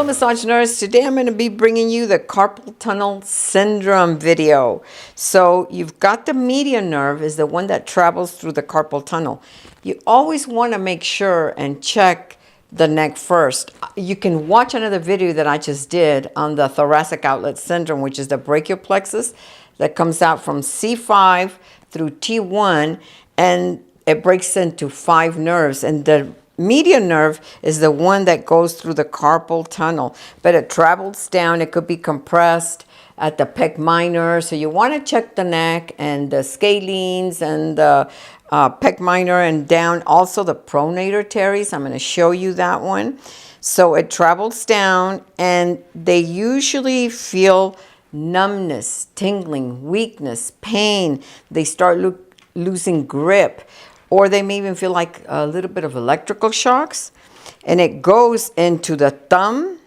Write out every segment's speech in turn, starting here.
Massage Nurse. Today I'm going to be bringing you the Carpal Tunnel Syndrome video. So you've got the median nerve is the one that travels through the carpal tunnel. You always want to make sure and check the neck first. You can watch another video that I just did on the thoracic outlet syndrome, which is the brachial plexus that comes out from C5 through T1, and it breaks into 5 nerves, and the median nerve is the one that goes through the carpal tunnel, but it travels down. It could be compressed at the pec minor, so you want to check the neck and the scalenes and the pec minor and down. Also the pronator teres, I'm going to show you that one. So it travels down, and they usually feel numbness, tingling, weakness, pain. They start losing grip, or they may even feel like a little bit of electrical shocks. And it goes into the thumb,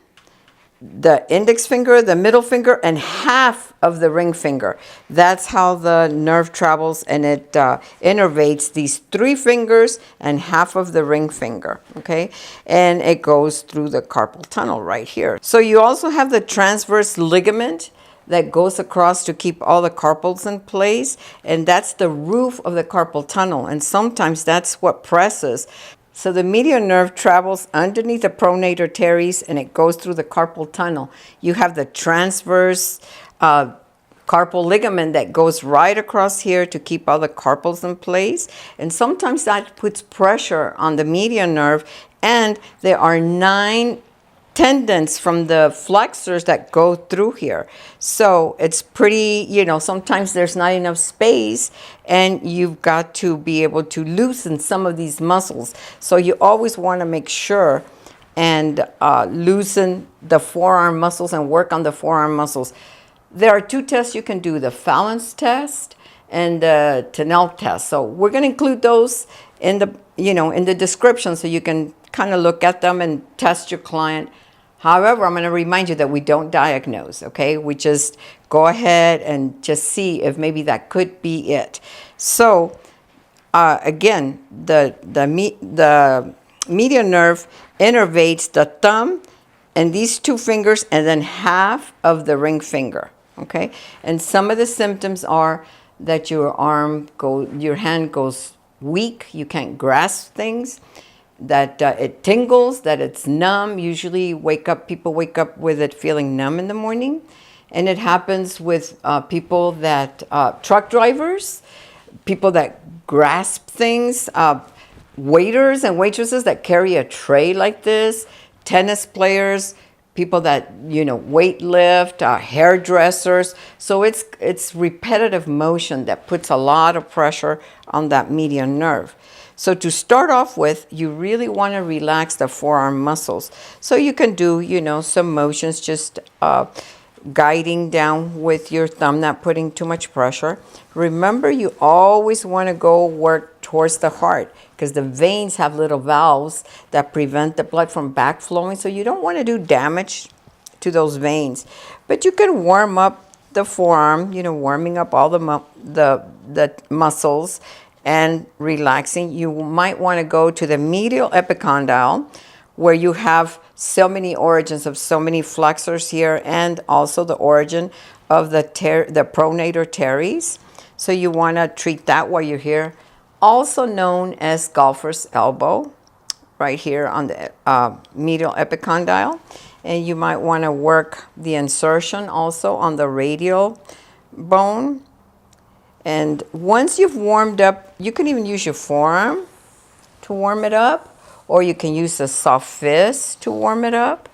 the index finger, the middle finger, and half of the ring finger. That's how the nerve travels, and it innervates these 3 fingers and half of the ring finger, okay? And it goes through the carpal tunnel right here. So you also have the transverse ligament that goes across to keep all the carpals in place, and that's the roof of the carpal tunnel, and sometimes that's what presses. So the median nerve travels underneath the pronator teres, and it goes through the carpal tunnel. You have the transverse carpal ligament that goes right across here to keep all the carpals in place, and sometimes that puts pressure on the median nerve, and there are 9 tendons from the flexors that go through here. So it's pretty, sometimes there's not enough space, and you've got to be able to loosen some of these muscles. So you always want to make sure and loosen the forearm muscles and work on the forearm muscles. There are 2 tests you can do, the Fallon's test and the Tunnel test. So we're going to include those in the, in the description, so you can kind of look at them and test your client. However, I'm going to remind you that we don't diagnose, okay? We just go ahead and just see if maybe that could be it. So, again, the median nerve innervates the thumb and these 2 fingers and then half of the ring finger, okay? And some of the symptoms are that your hand goes weak, you can't grasp things, that it tingles, that it's numb. Usually people wake up with it feeling numb in the morning. And it happens with people that, truck drivers, people that grasp things, waiters and waitresses that carry a tray like this, tennis players, people that, weight lift, hairdressers. So it's repetitive motion that puts a lot of pressure on that median nerve. So to start off with, you really want to relax the forearm muscles. So you can do, some motions, just guiding down with your thumb, not putting too much pressure. Remember, you always want to go work towards the heart, because the veins have little valves that prevent the blood from backflowing. So you don't want to do damage to those veins. But you can warm up the forearm, warming up all the muscles and relaxing. You might want to go to the medial epicondyle, where you have so many origins of so many flexors here, and also the origin of the pronator teres. So you want to treat that while you're here. Also known as golfer's elbow, right here on the medial epicondyle. And you might want to work the insertion also on the radial bone. And once you've warmed up, you can even use your forearm to warm it up, or you can use a soft fist to warm it up.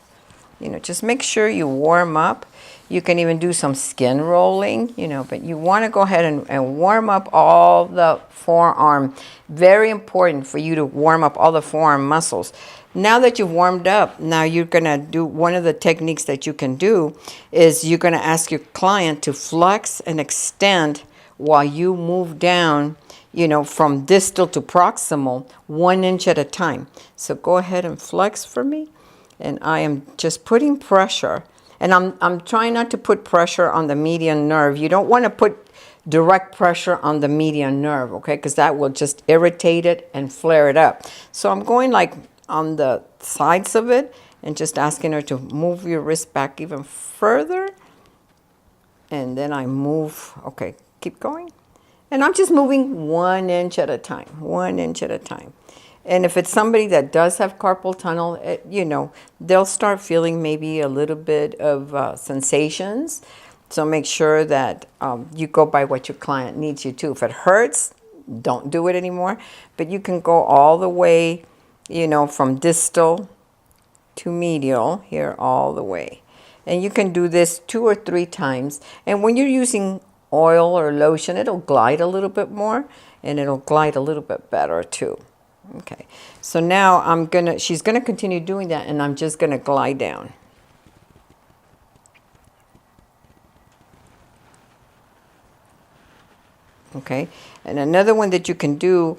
Just make sure you warm up. You can even do some skin rolling, but you want to go ahead and warm up all the forearm. Very important for you to warm up all the forearm muscles. Now that you've warmed up, now you're going to do one of the techniques that you can do is you're going to ask your client to flex and extend while you move down, from distal to proximal, 1 inch at a time. So go ahead and flex for me. And I am just putting pressure. And I'm trying not to put pressure on the median nerve. You don't want to put direct pressure on the median nerve, okay? Because that will just irritate it and flare it up. So I'm going like on the sides of it, and just asking her to move your wrist back even further. And then I move, okay, keep going. And I'm just moving 1 inch at a time, 1 inch at a time. And if it's somebody that does have carpal tunnel, you know, they'll start feeling maybe a little bit of sensations. So make sure that you go by what your client needs you to. If it hurts, don't do it anymore. But you can go all the way, you know, from distal to medial here all the way. And you can do this 2 or 3 times. And when you're using oil or lotion, it'll glide a little bit more, and it'll glide a little bit better too. Okay, so now she's gonna continue doing that, and I'm just gonna glide down. Okay, and another one that you can do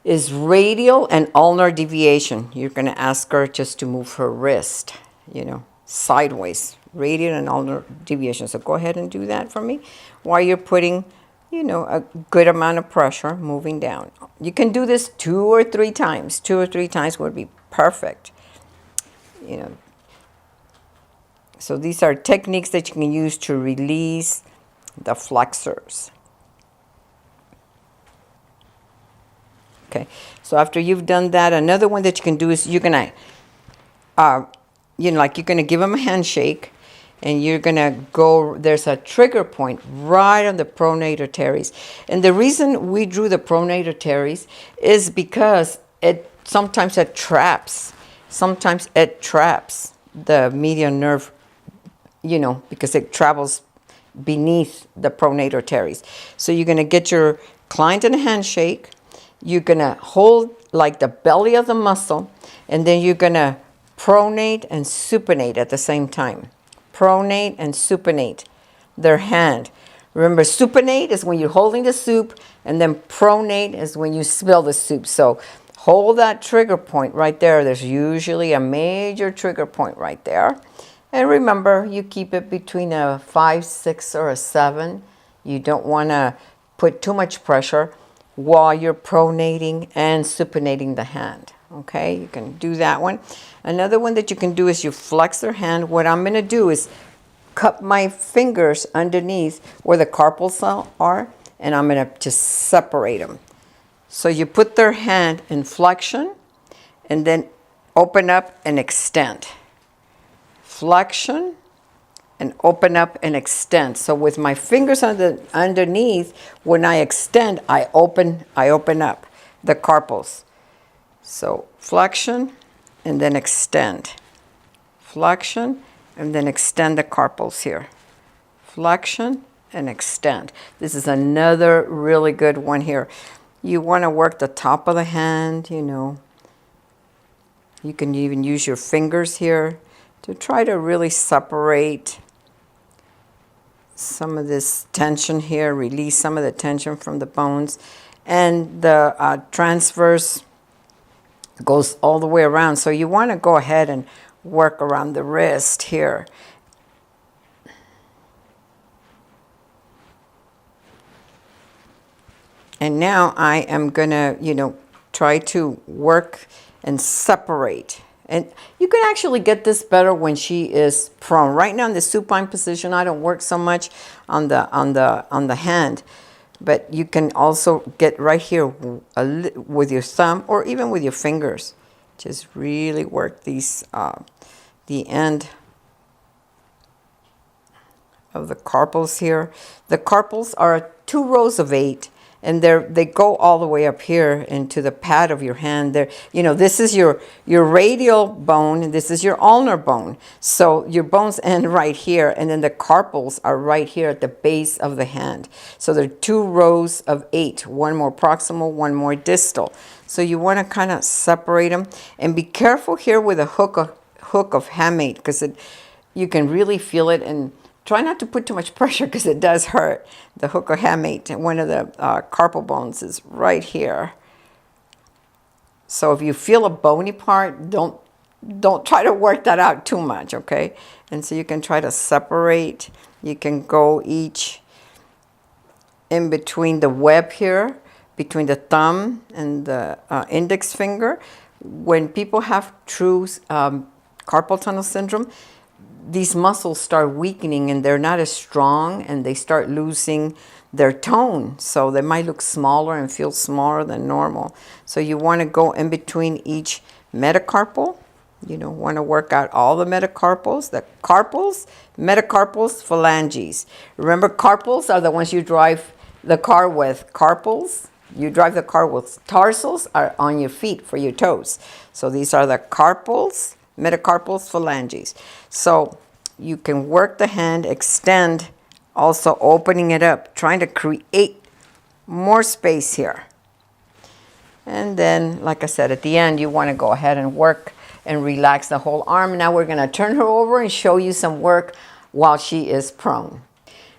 is radial and ulnar deviation. You're gonna ask her just to move her wrist, you know, sideways, radial and ulnar deviation. So go ahead and do that for me while you're putting, you know, a good amount of pressure moving down. You can do this 2 or 3 times. 2 or 3 times would be perfect. You know, so these are techniques that you can use to release the flexors. Okay, so after you've done that, another one that you can do is you're gonna, you know, like you're gonna give them a handshake. And you're gonna go, there's a trigger point right on the pronator teres. And the reason we drew the pronator teres is because sometimes it traps the median nerve, you know, because it travels beneath the pronator teres. So you're gonna get your client in a handshake. You're gonna hold like the belly of the muscle, and then you're gonna pronate and supinate at the same time. Pronate and supinate their hand. Remember, supinate is when you're holding the soup, and then pronate is when you spill the soup. So hold that trigger point right there. There's usually a major trigger point right there. And remember, you keep it between a 5, 6, or a 7. You don't want to put too much pressure while you're pronating and supinating the hand. Okay, you can do that one. Another one that you can do is you flex their hand. What I'm going to do is cup my fingers underneath where the carpals are, and I'm going to just separate them. So you put their hand in flexion, and then open up and extend. Flexion, and open up and extend. So with my fingers underneath, when I extend, I open up the carpals. So flexion and then extend. Flexion and then extend the carpals here. Flexion and extend. This is another really good one here. You want to work the top of the hand, you know. You can even use your fingers here to try to really separate some of this tension here, release some of the tension from the bones. And the transverse goes all the way around. So you want to go ahead and work around the wrist here. And now I am going to, you know, try to work and separate. And you can actually get this better when she is prone. Right now in the supine position, I don't work so much on the hand. But you can also get right here with your thumb or even with your fingers. Just really work these, the end of the carpals here. The carpals are 2 rows of 8. And they go all the way up here into the pad of your hand. There, you know, this is your radial bone, and this is your ulnar bone. So your bones end right here, and then the carpals are right here at the base of the hand. So there are 2 rows of 8, one more proximal, one more distal. So you want to kind of separate them, and be careful here with a hook of hamate, because you can really feel it. And try not to put too much pressure because it does hurt. The hook or hamate, one of the carpal bones is right here. So if you feel a bony part, don't try to work that out too much, okay? And so you can try to separate. You can go each in between the web here, between the thumb and the index finger. When people have true carpal tunnel syndrome, these muscles start weakening and they're not as strong and they start losing their tone. So they might look smaller and feel smaller than normal. So you want to go in between each metacarpal. You know, want to work out all the metacarpals, the carpals, metacarpals, phalanges. Remember, carpals are the ones you drive the car with. Carpals, you drive the car with. Tarsals are on your feet for your toes. So these are the carpals, metacarpals, phalanges. So you can work the hand, extend, also opening it up, trying to create more space here. And then, like I said, at the end, you want to go ahead and work and relax the whole arm. Now we're going to turn her over and show you some work while she is prone.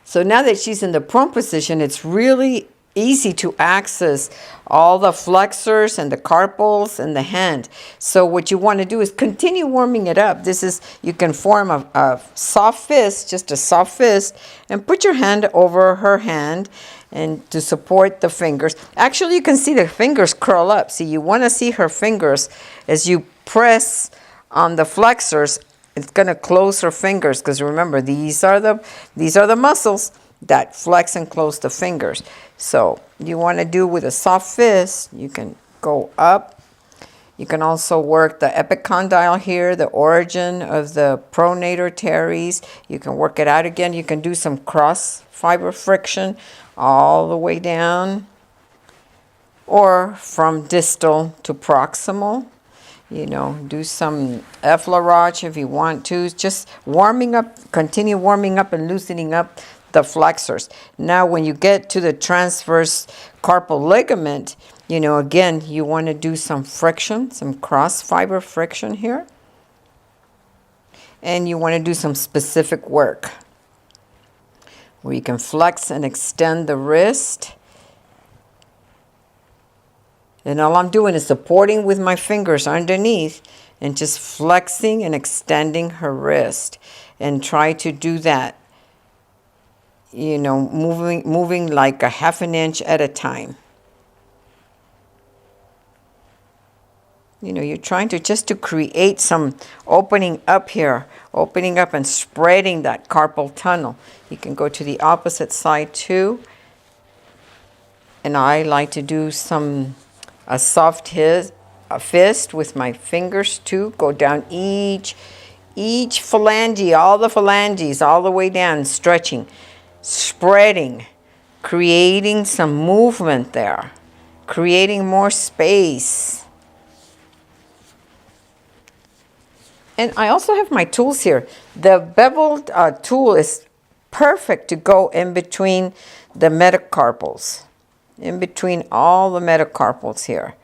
So now that she's in the prone position, it's really easy to access all the flexors and the carpals and the hand. So what you want to do is continue warming it up. This is, you can form a soft fist, just a soft fist, and put your hand over her hand and to support the fingers. Actually, you can see the fingers curl up. See, you want to see her fingers as you press on the flexors. It's going to close her fingers, because remember, these are the muscles that flex and close the fingers. So you want to do with a soft fist, you can go up. You can also work the epicondyle here, the origin of the pronator teres. You can work it out again. You can do some cross fiber friction all the way down, or from distal to proximal. You know, do some effleurage if you want to. Just warming up, continue warming up and loosening up the flexors. Now, when you get to the transverse carpal ligament, you know, again, you want to do some friction, some cross fiber friction here. And you want to do some specific work where you can flex and extend the wrist. And all I'm doing is supporting with my fingers underneath and just flexing and extending her wrist. And try to do that, you know, moving like a half an inch at a time. You know, you're trying to just to create some opening up here, opening up and spreading that carpal tunnel. You can go to the opposite side too. And I like to do a soft fist with my fingers too. Go down each phalange, all the phalanges, all the way down, stretching, spreading, creating some movement there, creating more space. And I also have my tools here. The beveled tool is perfect to go in between the metacarpals, in between all the metacarpals here.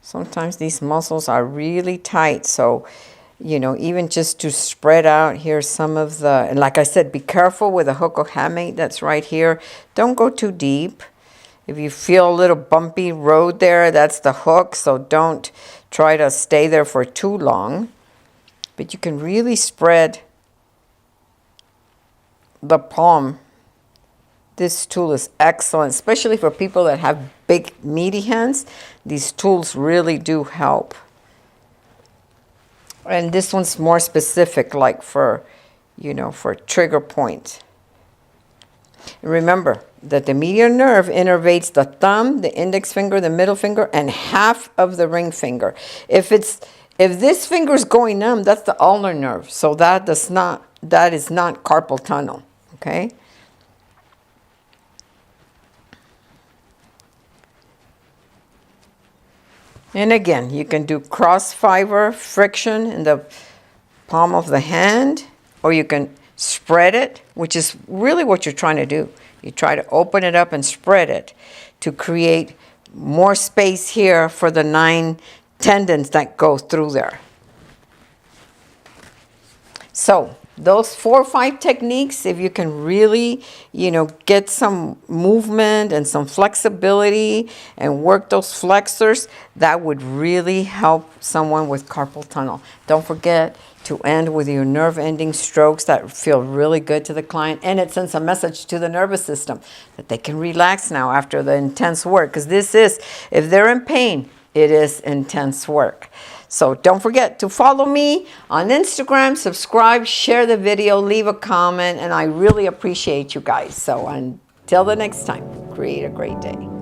Sometimes these muscles are really tight, so, you know, even just to spread out here some of the, and like I said, be careful with the hook or hamate that's right here. Don't go too deep. If you feel a little bumpy road there, that's the hook, so don't try to stay there for too long. But you can really spread the palm. This tool is excellent, especially for people that have big, meaty hands. These tools really do help. And this one's more specific, like for, you know, for trigger point. Remember that the medial nerve innervates the thumb, the index finger, the middle finger, and half of the ring finger. If this finger is going numb, that's the ulnar nerve. So that is not carpal tunnel. Okay. And again, you can do cross fiber friction in the palm of the hand, or you can spread it, which is really what you're trying to do. You try to open it up and spread it to create more space here for the 9 tendons that go through there. So those 4 or 5 techniques, if you can really, you know, get some movement and some flexibility and work those flexors, that would really help someone with carpal tunnel. Don't forget to end with your nerve ending strokes that feel really good to the client, and it sends a message to the nervous system that they can relax now after the intense work. Because this is, if they're in pain, it is intense work. So don't forget to follow me on Instagram, subscribe, share the video, leave a comment, and I really appreciate you guys. So until the next time, create a great day.